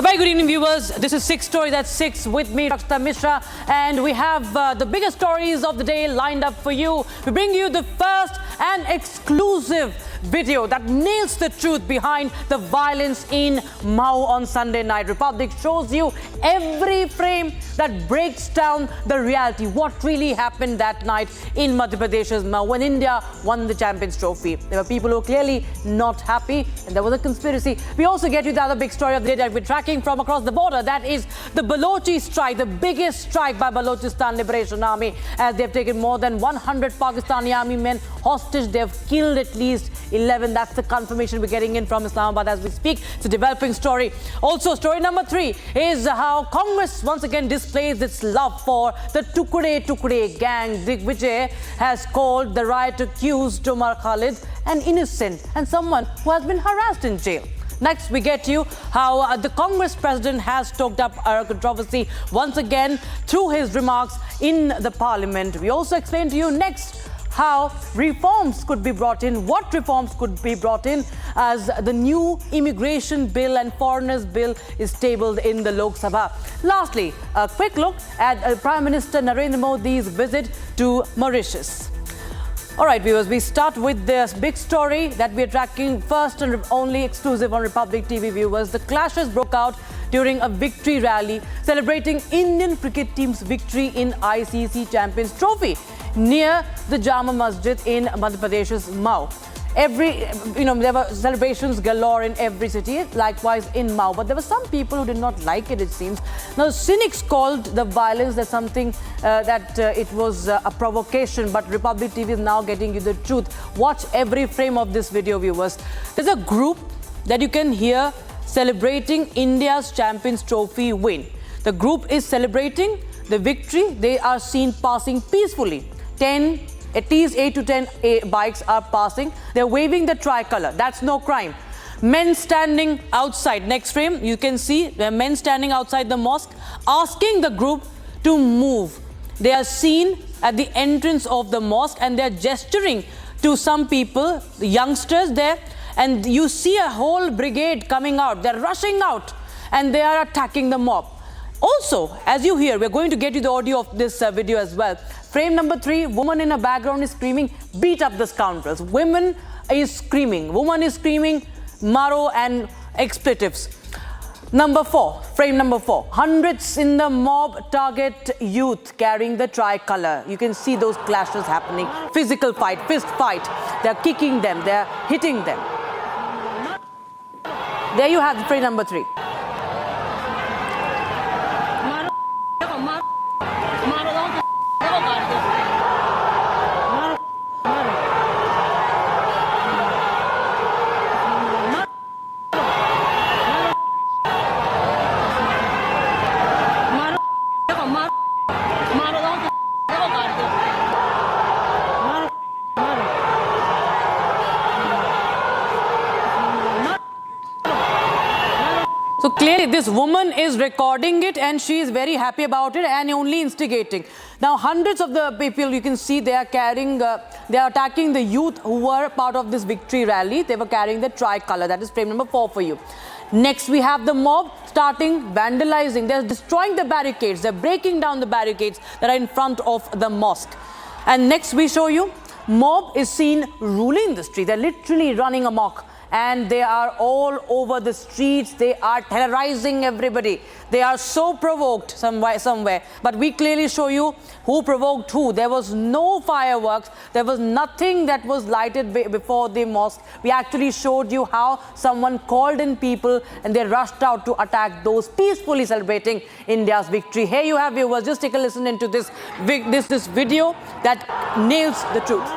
very good evening, viewers. This is 6 Stories at 6 with me, Dr. Mishra, and we have the biggest stories of the day lined up for you. We bring you the first and exclusive video that nails the truth behind the violence in Mhow on Sunday night. Republic shows you every frame that breaks down the reality, what really happened that night in Madhya Pradesh's Mhow when India won the Champions Trophy. There were people who were clearly not happy, and there was a conspiracy. We also get you the other big story of the day that we're tracking from across the border. That is the Balochi strike, the biggest strike by Balochistan Liberation Army, as they've taken more than 100 Pakistani army men hostage. They've killed at least 11. That's the confirmation we're getting in from Islamabad as we speak. It's a developing story. Also, story number 3 is how Congress once again displays its love for the Tukde gang. Digvijay has called the riot accused Umar Khalid an innocent and someone who has been harassed in jail. Next, we get you how the Congress president has stoked up a controversy once again through his remarks in the parliament. We also explain to you next how reforms could be brought in, what reforms could be brought in as the new immigration bill and foreigners bill is tabled in the Lok Sabha. Lastly, a quick look at Prime Minister Narendra Modi's visit to Mauritius. All right, viewers, we start with this big story that we're tracking first and only exclusive on Republic TV, viewers. The clashes broke out during a victory rally celebrating Indian cricket team's victory in ICC Champions Trophy near the Jama Masjid in Madhya Pradesh's Mhow. There were celebrations galore in every city, likewise in Mhow. But there were some people who did not like it, it seems. Now, cynics called the violence as something it was a provocation. But Republic TV is now getting you the truth. Watch every frame of this video, viewers. There's a group that you can hear celebrating India's Champions Trophy win. The group is celebrating the victory. They are seen passing peacefully. At least 8 to 10 bikes are passing. They're waving the tricolour. That's no crime. Men standing outside. Next frame, you can see there are men standing outside the mosque asking the group to move. They are seen at the entrance of the mosque and they're gesturing to some people, the youngsters there. And you see a whole brigade coming out. They're rushing out and they are attacking the mob. Also, as you hear, we're going to get you the audio of this video as well. Frame number 3, woman in a background is screaming, beat up the scoundrels. Woman is screaming, woman is screaming, maro and expletives. Number 4, frame number 4, hundreds in the mob target youth carrying the tricolour. You can see those clashes happening. Physical fight, fist fight. They're kicking them, they're hitting them. There you have frame number 3. So clearly this woman is recording it and she is very happy about it and only instigating. Now hundreds of the people you can see they are carrying, they are attacking the youth who were part of this victory rally. They were carrying the tricolour. That is frame number 4 for you. Next we have the mob starting vandalizing. They're destroying the barricades. They're breaking down the barricades that are in front of the mosque. And next we show you mob is seen ruling the street. They're literally running amok. And they are all over the streets. They are terrorizing everybody. They are so provoked somewhere. But we clearly show you who provoked who. There was no fireworks. There was nothing that was lighted before the mosque. We actually showed you how someone called in people and they rushed out to attack those peacefully celebrating India's victory. Here you have viewers. Just take a listen into this video that nails the truth.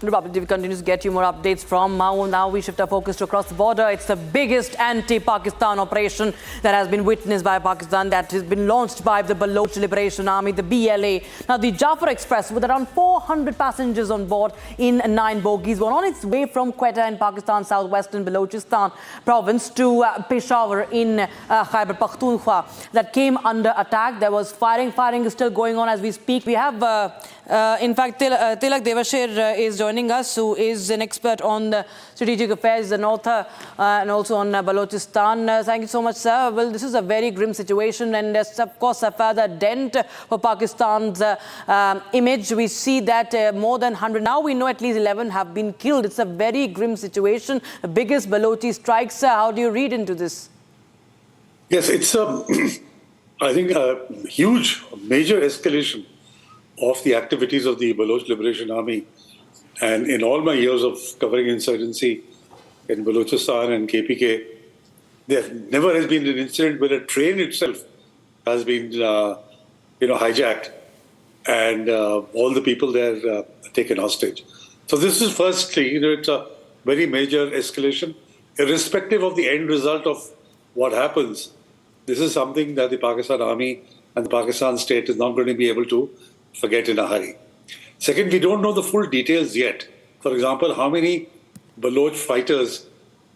Republic TV continues to get you more updates from Mhow. Now we shift our focus to across the border. It's the biggest anti-Pakistan operation that has been witnessed by Pakistan, that has been launched by the Baloch Liberation Army, the BLA. Now the Jafar Express, with around 400 passengers on board in 9 bogies, were on its way from Quetta in Pakistan's southwestern Balochistan province to Peshawar in Khyber Pakhtunkhwa, that came under attack. There was firing. Firing is still going on as we speak. We have, in fact, Tilak Devashir is joining us, who is an expert on the strategic affairs, an author, and also on Balochistan. Thank you so much, sir. Well, this is a very grim situation, and of course, a further dent for Pakistan's image. We see that more than 100, now we know at least 11 have been killed. It's a very grim situation. The biggest Balochi strikes. How do you read into this? Yes, it's I think a huge, major escalation of the activities of the Baloch Liberation Army. And in all my years of covering insurgency in Balochistan and KPK, there never has been an incident where a train itself has been, hijacked and all the people there taken hostage. So this is firstly, it's a very major escalation, irrespective of the end result of what happens. This is something that the Pakistan Army and the Pakistan state is not going to be able to forget in a hurry. Second, we don't know the full details yet. For example, how many Baloch fighters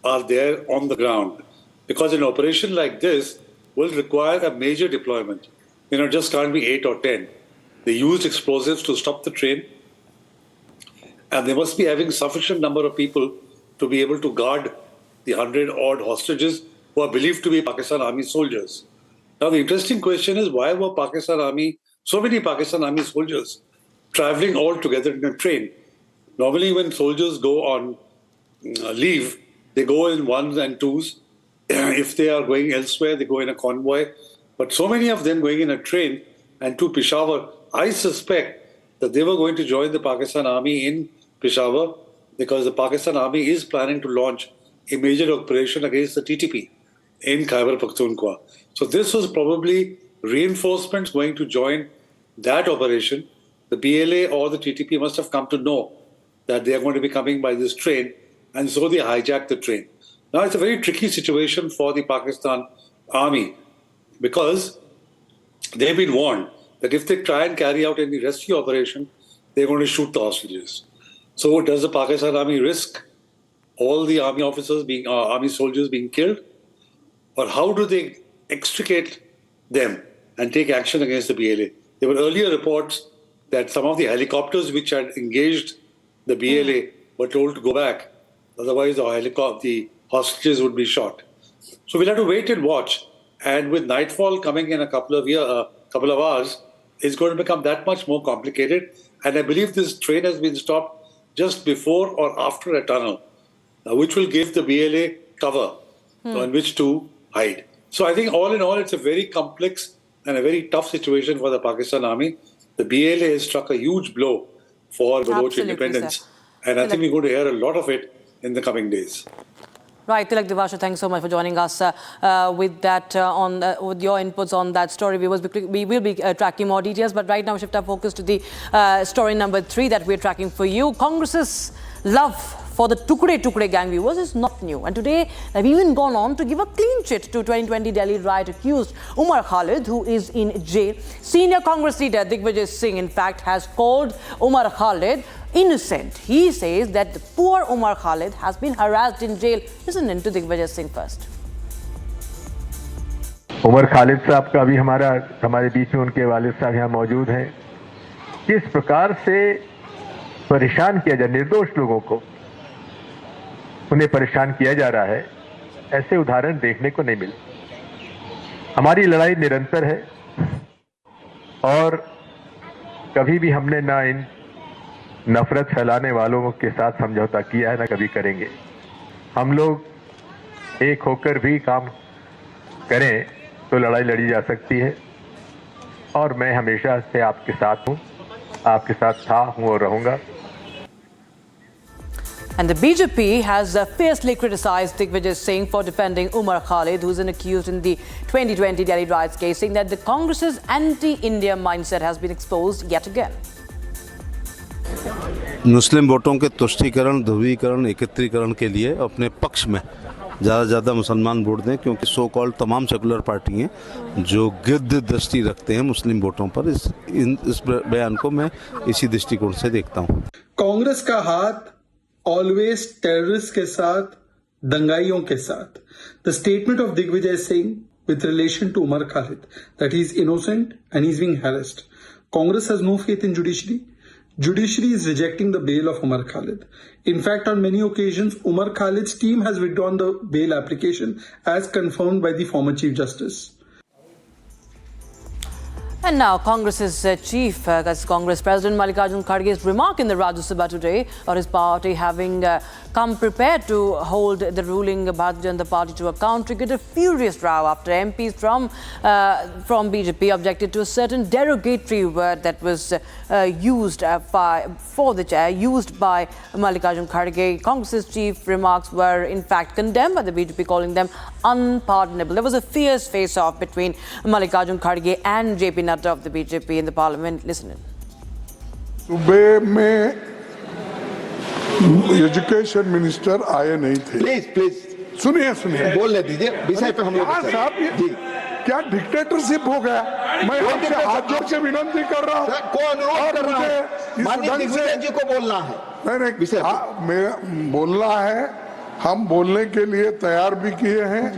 are there on the ground? Because an operation like this will require a major deployment. Just can't be 8 or 10. They used explosives to stop the train, and they must be having sufficient number of people to be able to guard the 100-odd hostages who are believed to be Pakistan Army soldiers. Now, the interesting question is, why were so many Pakistan Army soldiers traveling all together in a train? Normally, when soldiers go on leave, they go in ones and twos. If they are going elsewhere, they go in a convoy. But so many of them going in a train and to Peshawar, I suspect that they were going to join the Pakistan Army in Peshawar, because the Pakistan Army is planning to launch a major operation against the TTP in Khyber Pakhtunkhwa. So this was probably reinforcements going to join that operation. The BLA or the TTP must have come to know that they are going to be coming by this train, and so they hijacked the train. Now, it's a very tricky situation for the Pakistan Army, because they've been warned that if they try and carry out any rescue operation, they're going to shoot the hostages. So does the Pakistan Army risk all the army officers army soldiers being killed? Or how do they extricate them and take action against the BLA? There were earlier reports that some of the helicopters which had engaged the BLA were told to go back. Otherwise, the hostages would be shot. So we'll have to wait and watch. And with nightfall coming in a couple of hours, it's going to become that much more complicated. And I believe this train has been stopped just before or after a tunnel, which will give the BLA cover on which to hide. So I think all in all, it's a very complex and a very tough situation for the Pakistan Army. The BLA has struck a huge blow for Baloch independence. Sir. And I think we're going to hear a lot of it in the coming days. Right, Tilak Devashir, thanks so much for joining us with that with your inputs on that story. We will be tracking more details, but right now we shift our focus to the story number 3 that we're tracking for you. Congress's love for the Tukde gang viewers is not new, and today they've even gone on to give a clean chit to 2020 Delhi riot accused Umar Khalid, who is in jail. Senior Congress leader Digvijay Singh, in fact, has called Umar Khalid innocent. He says that the poor Umar Khalid has been harassed in jail. Listen in to Digvijay Singh first. Umar Khalid साहब का भी हमारे बीच में उनके वालिद साहब यहाँ मौजूद हैं। किस प्रकार से परेशान किया जाए निर्दोष लोगों को, उन्हें परेशान किया जा रहा है, ऐसे उदाहरण देखने को नहीं मिले। हमारी लड़ाई निरंतर है और कभी भी हमने ना इन नफरत फैलाने वालों के साथ समझौता किया है, ना कभी करेंगे। हम लोग एक होकर भी काम करें तो लड़ाई लड़ी जा सकती है, और मैं हमेशा से आपके साथ हूं, आपके साथ था, हूं और रहूंगा। And the BJP has fiercely criticized Digvijay Singh for defending Umar Khalid, who is an accused in the 2020 Delhi riots case, saying that the Congress's anti-India mindset has been exposed yet again. मुस्लिम वोटों के तुष्टीकरण, ध्रुवीकरण, एकत्रीकरण के लिए अपने पक्ष में ज़्यादा से ज़्यादा मुसलमान वोट दें, क्योंकि सो कॉल्ड तमाम सेकुलर पार्टी हैं जो गिद्ध दृष्टि रखते हैं मुस्लिम वोटों पर। इस बयान को मैं इसी दृष्टिकोण से देखता हूँ। कांग्रेस का हाथ ऑलवेज टेररिस्ट के साथ, दंगाइयों के साथ। The statement of Digvijaya Singh with relation to Umar Khalid, that he is innocent and he is being harassed. Congress has no faith in judiciary. Judiciary is rejecting the bail of Umar Khalid. In fact, on many occasions, Umar Khalid's team has withdrawn the bail application as confirmed by the former Chief Justice. And now, Congress's chief, that's Congress President Mallikarjun Kharge's remark in the Rajya Sabha today, or his party having come prepared to hold the ruling Bharatiya Janata Party to account, triggered a furious row after MPs from BJP objected to a certain derogatory word that was used by Mallikarjun Kharge. Congress's chief remarks were in fact condemned by the BJP, calling them unpardonable. There was a fierce face-off between Mallikarjun Kharge and JP Nadda of the BJP in the parliament. Listen in. सुबह में education minister आए नहीं थे। Please सुनिए बोलने दीजिए, विषय पे हम लोग साहब जी क्या डिक्टेटरशिप हो गया? मैं आपसे हाथ जोड़ के विनती कर रहा हूँ। को अनुरोध कर रहा हूँ, माननीय दिग्विजय जी को बोलना है। नहीं मैं बोलना है, हम बोलने के लिए तैयार भी किए हैं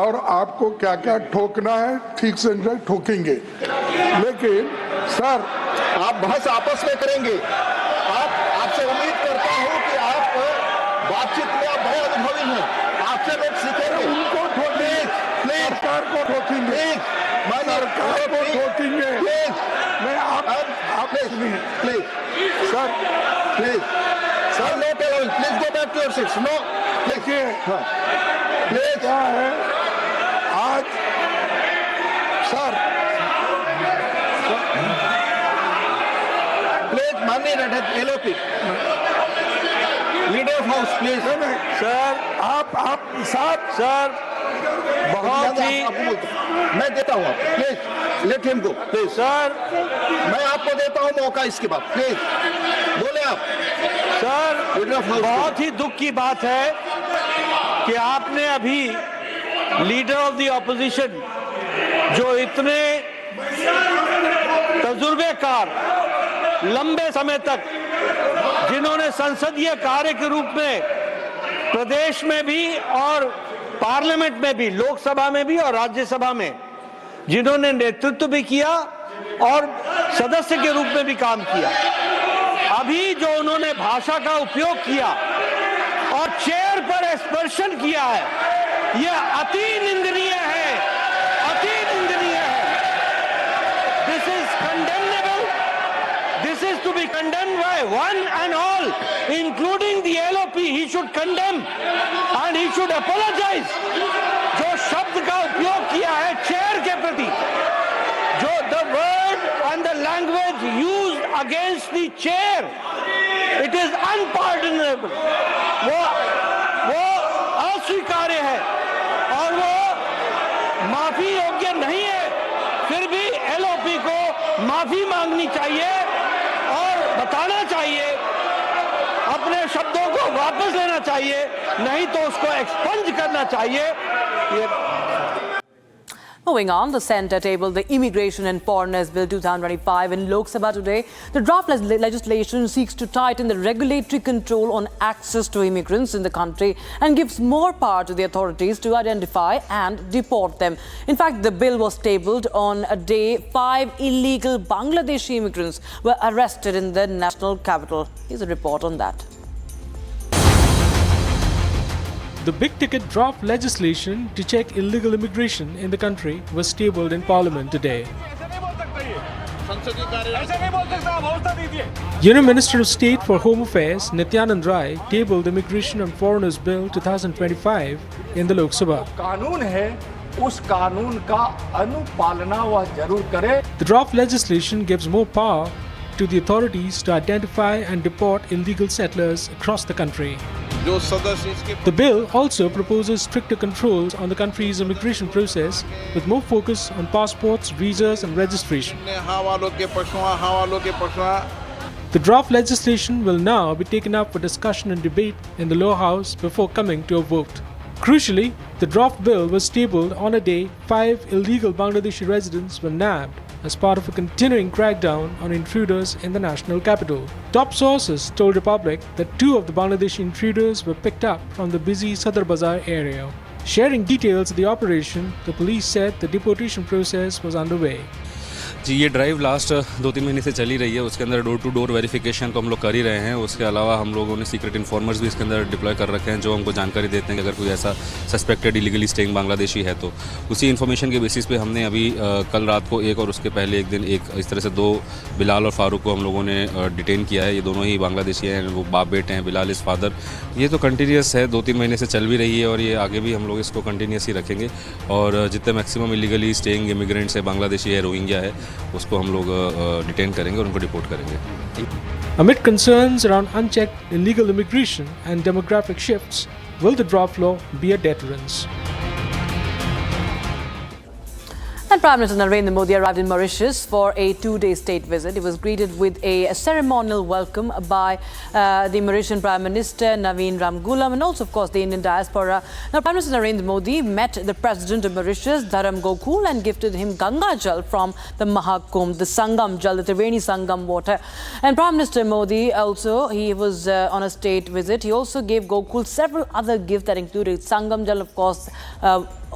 और आपको क्या क्या ठोकना है ठीक से ठोकेंगे, लेकिन सर आप बहस आपस में करेंगे। आपसे उम्मीद करता हूं कि आप बातचीत में आप बड़े अनुभवी हैं, आपसे लोग सीखेंगे। उनको ठोकेंगे, सरकार को ठोकेंगे, सरकार को ठोकेंगे। मैं आप सुनिए please sir, please sir, no please go back to your seats. No देखिए प्लीज क्या है आज सर, प्लीज माननीय LOP leader of house, please sir आप साहब सर बहुत ही मैं देता हूँ आपको, please let him go please. Sir मैं आपको देता हूँ मौका, इसके बाद प्लीज बोले आप। सर बहुत ही दुख की बात है कि आपने अभी लीडर ऑफ द ऑपोजिशन, जो इतने तजुर्बेकार लंबे समय तक, जिन्होंने संसदीय कार्य के रूप में प्रदेश में भी और पार्लियामेंट में भी, लोकसभा में भी और राज्यसभा में जिन्होंने नेतृत्व भी किया और सदस्य के रूप में भी काम किया, अभी जो उन्होंने भाषा का उपयोग किया और चेयर पर एक्सपर्शन किया है, यह अति निंदनीय है, अति निंदनीय है। This is condemnable, this is to be condemned by one and all, including the LOP. He should condemn and he should apologise. जो शब्द का उपयोग किया है चेयर के प्रति, जो the word and the language used against the chair, it is unpardonable. वो अस्वीकार्य है और वो माफी योग्य नहीं है। फिर भी एलओपी को माफी मांगनी चाहिए और बताना चाहिए, अपने शब्दों को वापस लेना चाहिए, नहीं तो उसको एक्सपंज करना चाहिए। Moving on, the Centre tabled the Immigration and Foreigners Bill 2025 in Lok Sabha today. The draft legislation seeks to tighten the regulatory control on access to immigrants in the country and gives more power to the authorities to identify and deport them. In fact, the bill was tabled on a day 5 illegal Bangladeshi immigrants were arrested in the national capital. Here's a report on that. The big-ticket draft legislation to check illegal immigration in the country was tabled in Parliament today. Union Minister of State for Home Affairs Nityanand Rai tabled the Immigration and Foreigners Bill 2025 in the Lok Sabha. The draft legislation gives more power to the authorities to identify and deport illegal settlers across the country. The bill also proposes stricter controls on the country's immigration process, with more focus on passports, visas and registration. The draft legislation will now be taken up for discussion and debate in the lower house before coming to a vote. Crucially, the draft bill was tabled on a day 5 illegal Bangladeshi residents were nabbed as part of a continuing crackdown on intruders in the national capital. Top sources told Republic that 2 of the Bangladeshi intruders were picked up from the busy Sadar Bazaar area. Sharing details of the operation, the police said the deportation process was underway. जी ये drive last 2-3 महीने से चली रही है। उसके अंदर door to door verification तो हम लोग कर ही रहे हैं। उसके अलावा हम लोगों ने सीक्रेट इन्फॉर्मर्स भी इसके अंदर डिप्लॉय कर रखे हैं जो हमको जानकारी देते हैं कि अगर कोई ऐसा सस्पेक्टेड इलीगली स्टेइंग बांग्लादेशी है तो उसी इन्फॉर्मेशन के बेसिस पे हमने अभी कल रात को एक और उसके पहले एक दिन एक इस तरह से 2 बिलाल और फारूक को हम लोगों ने डिटेन किया है। ये दोनों ही बांग्लादेशी हैं, वो बाप बेटे हैं। Bilal is father. ये तो कंटिन्यूस है, 2-3 महीने से चल भी रही है और ये आगे भी हम लोग इसको कंटिन्यूस ही रखेंगे। और जितने मैक्सिमम इलीगली स्टेइंग इमिग्रेंट्स है, बांग्लादेशी है, रोहिंग्या है, उसको हम लोग डिटेन करेंगे और उनको डिपोर्ट करेंगे। Amid concerns around unchecked illegal immigration and demographic shifts, will the draft law be a deterrent? And Prime Minister Narendra Modi arrived in Mauritius for a 2-day state visit. He was greeted with a ceremonial welcome by the Mauritian Prime Minister Naveen Ramgoolam and also, of course, the Indian diaspora. Now, Prime Minister Narendra Modi met the President of Mauritius, Dharam Gokul, and gifted him Ganga Jal from the Mahakumbh, the Sangam Jal, the Triveni Sangam water. And Prime Minister Modi also, he was on a state visit. He also gave Gokul several other gifts that included Sangam Jal, of course,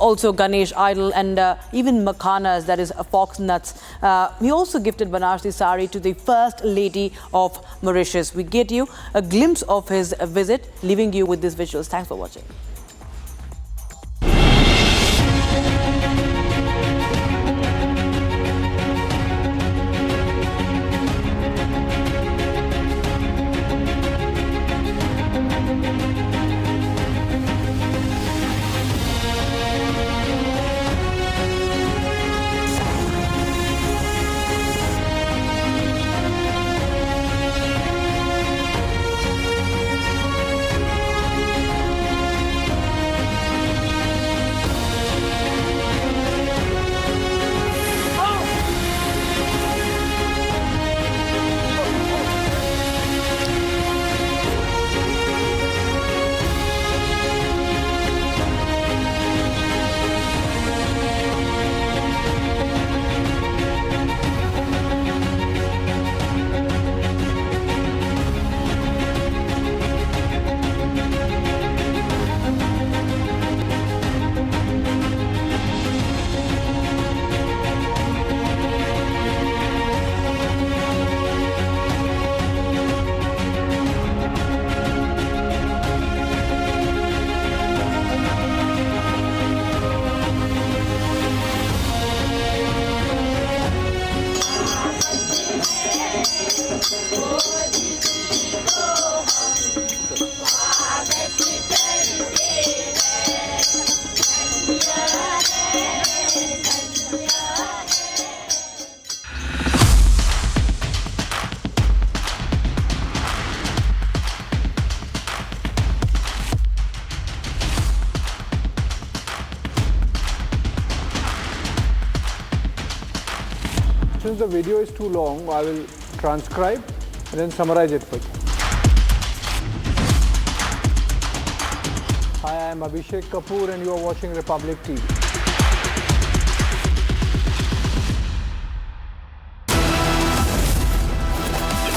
also Ganesh idol and even makhanas, that is fox nuts. He also gifted Banarsi sari to the First Lady of Mauritius. We get you a glimpse of his visit, leaving you with these visuals. Thanks for watching. Since the video is too long, I will transcribe and then summarize it for you. Hi, I am Abhishek Kapoor and you are watching Republic TV.